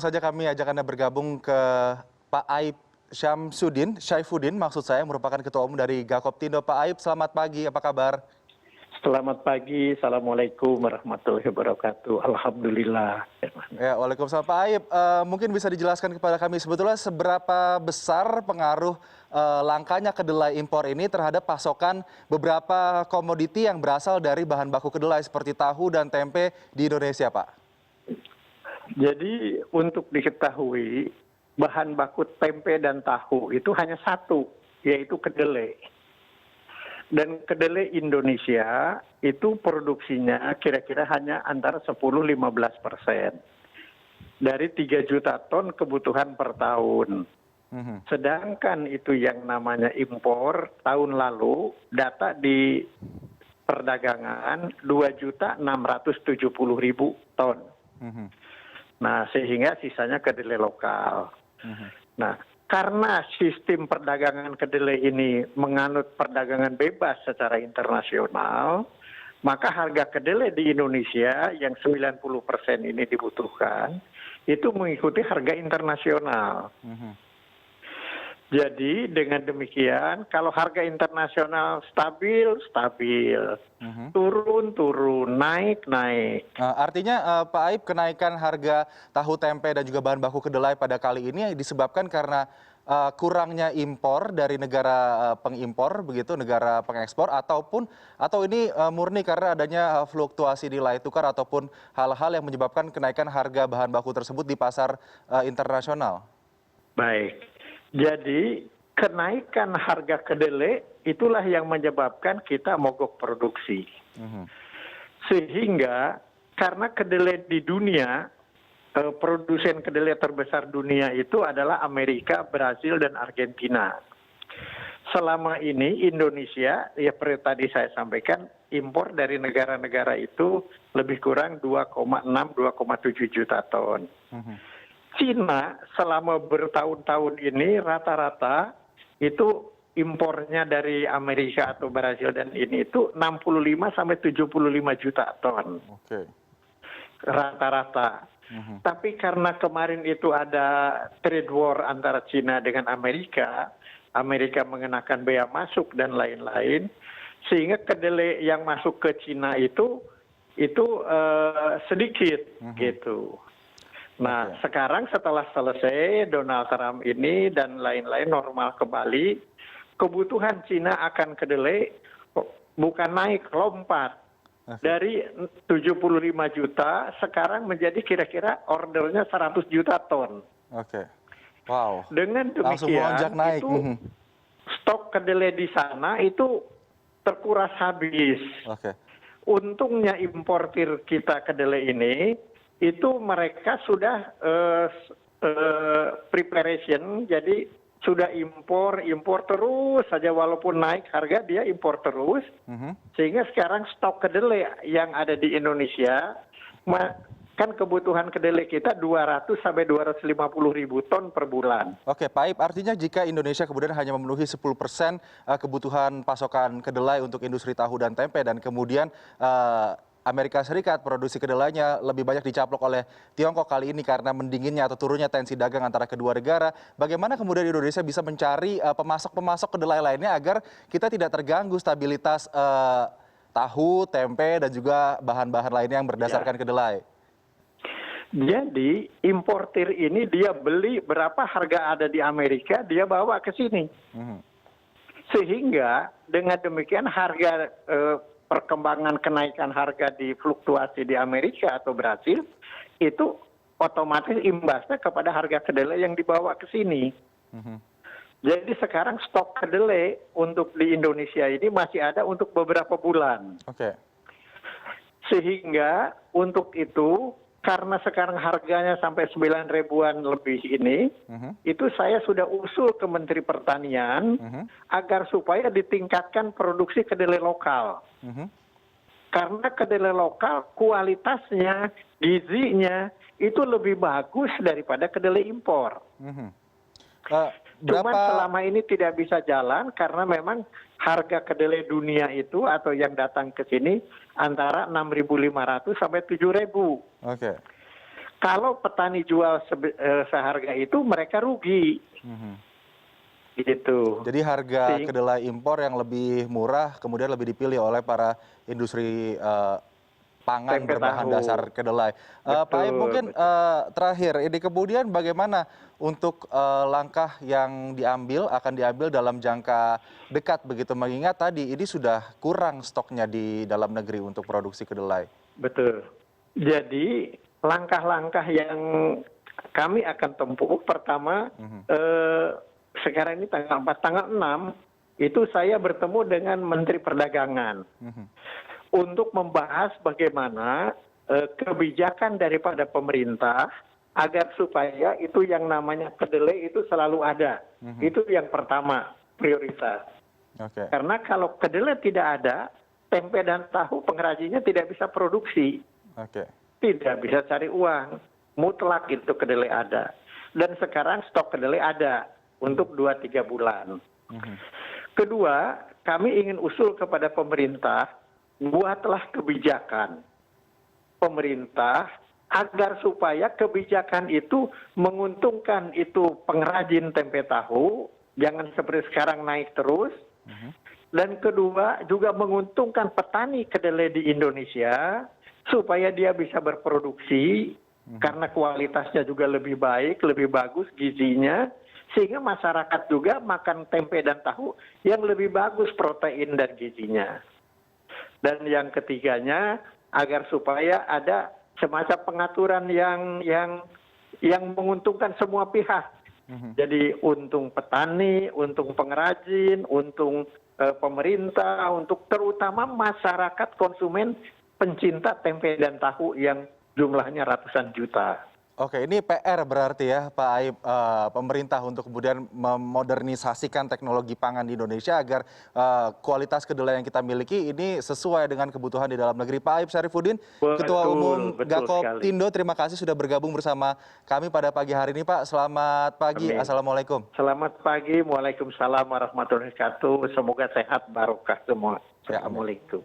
Saja kami ajak Anda bergabung ke Pak Aib Syaifuddin maksud saya, merupakan Ketua Umum dari Gakoptindo. Pak Aib, selamat pagi, apa kabar? Selamat pagi, Assalamualaikum warahmatullahi wabarakatuh. Alhamdulillah. Ya, Waalaikumsalam. Pak Aib, mungkin bisa dijelaskan kepada kami sebetulnya seberapa besar pengaruh langkanya kedelai impor ini terhadap pasokan beberapa komoditi yang berasal dari bahan baku kedelai seperti tahu dan tempe di Indonesia, Pak? Jadi untuk diketahui, bahan baku tempe dan tahu itu hanya satu, yaitu kedelai. Dan kedelai Indonesia itu produksinya kira-kira hanya antara 10-15% dari 3 juta ton kebutuhan per tahun. Sedangkan itu yang namanya impor tahun lalu data di perdagangan 2.670.000 ton. Nah, sehingga sisanya kedelai lokal. Nah, karena sistem perdagangan kedelai ini menganut perdagangan bebas secara internasional, maka harga kedelai di Indonesia yang 90% ini dibutuhkan, itu mengikuti harga internasional. Jadi dengan demikian, kalau harga internasional stabil, turun, naik. Artinya Pak Aib, kenaikan harga tahu tempe dan juga bahan baku kedelai pada kali ini disebabkan karena kurangnya impor dari negara pengimpor, begitu, negara pengekspor, atau ini murni karena adanya fluktuasi nilai tukar ataupun hal-hal yang menyebabkan kenaikan harga bahan baku tersebut di pasar internasional? Baik. Jadi kenaikan harga kedelai itulah yang menyebabkan kita mogok produksi. Sehingga karena kedelai di dunia, produsen kedelai terbesar dunia itu adalah Amerika, Brasil, dan Argentina. Selama ini Indonesia, ya seperti tadi saya sampaikan, impor dari negara-negara itu lebih kurang 2,6-2,7 juta ton. Cina selama bertahun-tahun ini rata-rata itu impornya dari Amerika atau Brasil dan ini itu 65-75 juta ton. Rata-rata. Tapi karena kemarin itu ada trade war antara Cina dengan Amerika, Amerika mengenakan bea masuk dan lain-lain, sehingga kedelai yang masuk ke Cina itu sedikit gitu. Nah, sekarang setelah selesai Donald Trump ini dan lain-lain normal kembali, kebutuhan Cina akan kedelai bukan naik, lompat. Dari 75 juta, sekarang menjadi kira-kira ordernya 100 juta ton. Wow. Dengan Langsung melonjak demikian, naik. itu stok kedelai di sana itu terkuras habis. Untungnya importir kita kedelai ini, itu mereka sudah preparation, jadi sudah impor terus saja, walaupun naik harga dia impor terus, sehingga sekarang stok kedelai yang ada di Indonesia, kan kebutuhan kedelai kita 200-250 ribu ton per bulan. Oke, Pak Aib, artinya jika Indonesia kemudian hanya memenuhi 10% kebutuhan pasokan kedelai untuk industri tahu dan tempe, dan kemudian Amerika Serikat produksi kedelainya lebih banyak dicaplok oleh Tiongkok kali ini karena mendinginnya atau turunnya tensi dagang antara kedua negara. Bagaimana kemudian Indonesia bisa mencari pemasok-pemasok kedelai lainnya agar kita tidak terganggu stabilitas tahu, tempe, dan juga bahan-bahan lainnya yang berdasarkan kedelai? Jadi importir ini dia beli berapa harga ada di Amerika, dia bawa ke sini. Sehingga dengan demikian harga perkembangan kenaikan harga di fluktuasi di Amerika atau Brasil itu otomatis imbasnya kepada harga kedelai yang dibawa ke sini. Jadi sekarang stok kedelai untuk di Indonesia ini masih ada untuk beberapa bulan. Sehingga untuk itu, karena sekarang harganya sampai 9 ribuan lebih ini, itu saya sudah usul ke Menteri Pertanian agar supaya ditingkatkan produksi kedelai lokal. Karena kedelai lokal kualitasnya, gizinya itu lebih bagus daripada kedelai impor. Cuman selama ini tidak bisa jalan karena memang harga kedelai dunia itu atau yang datang ke sini antara 6.500 sampai 7.000. Kalau petani jual seharga itu, mereka rugi. Gitu. Jadi harga Sehing- kedelai impor yang lebih murah kemudian lebih dipilih oleh para industri pangan Tempe berbahan tahu. dasar kedelai. Pak Aib, Betul, mungkin betul. terakhir, ini kemudian bagaimana untuk langkah yang akan diambil dalam jangka dekat begitu, mengingat tadi ini sudah kurang stoknya di dalam negeri untuk produksi kedelai. Betul. Jadi langkah-langkah yang kami akan tempuh, pertama, sekarang ini tanggal 4, tanggal 6, itu saya bertemu dengan Menteri Perdagangan untuk membahas bagaimana kebijakan daripada pemerintah agar supaya itu yang namanya kedelai itu selalu ada. Itu yang pertama, prioritas. Oke. Karena kalau kedelai tidak ada, tempe dan tahu pengrajinnya tidak bisa produksi. Oke. Tidak bisa cari uang. Mutlak itu kedelai ada. Dan sekarang stok kedelai ada untuk 2-3 bulan. Kedua, kami ingin usul kepada pemerintah, buatlah kebijakan pemerintah agar supaya kebijakan itu menguntungkan itu pengrajin tempe tahu, jangan seperti sekarang naik terus. Dan kedua, juga menguntungkan petani kedelai di Indonesia supaya dia bisa berproduksi karena kualitasnya juga lebih baik, lebih bagus gizinya, sehingga masyarakat juga makan tempe dan tahu yang lebih bagus protein dan gizinya. Dan yang ketiganya, agar supaya ada semacam pengaturan yang menguntungkan semua pihak. Jadi untung petani, untung pengrajin, untung pemerintah, untuk terutama masyarakat konsumen pencinta tempe dan tahu yang jumlahnya ratusan juta. Oke, ini PR berarti ya Pak Aib, pemerintah untuk kemudian memodernisasikan teknologi pangan di Indonesia agar kualitas kedelai yang kita miliki ini sesuai dengan kebutuhan di dalam negeri. Pak Aib Syarifuddin, Ketua Umum Betul sekali. Gakoptindo, terima kasih sudah bergabung bersama kami pada pagi hari ini Pak. Selamat pagi, Amin. Assalamualaikum. Selamat pagi, Waalaikumsalam warahmatullahi wabarakatuh. Semoga sehat, barokah semua. Ya, amin. Assalamualaikum.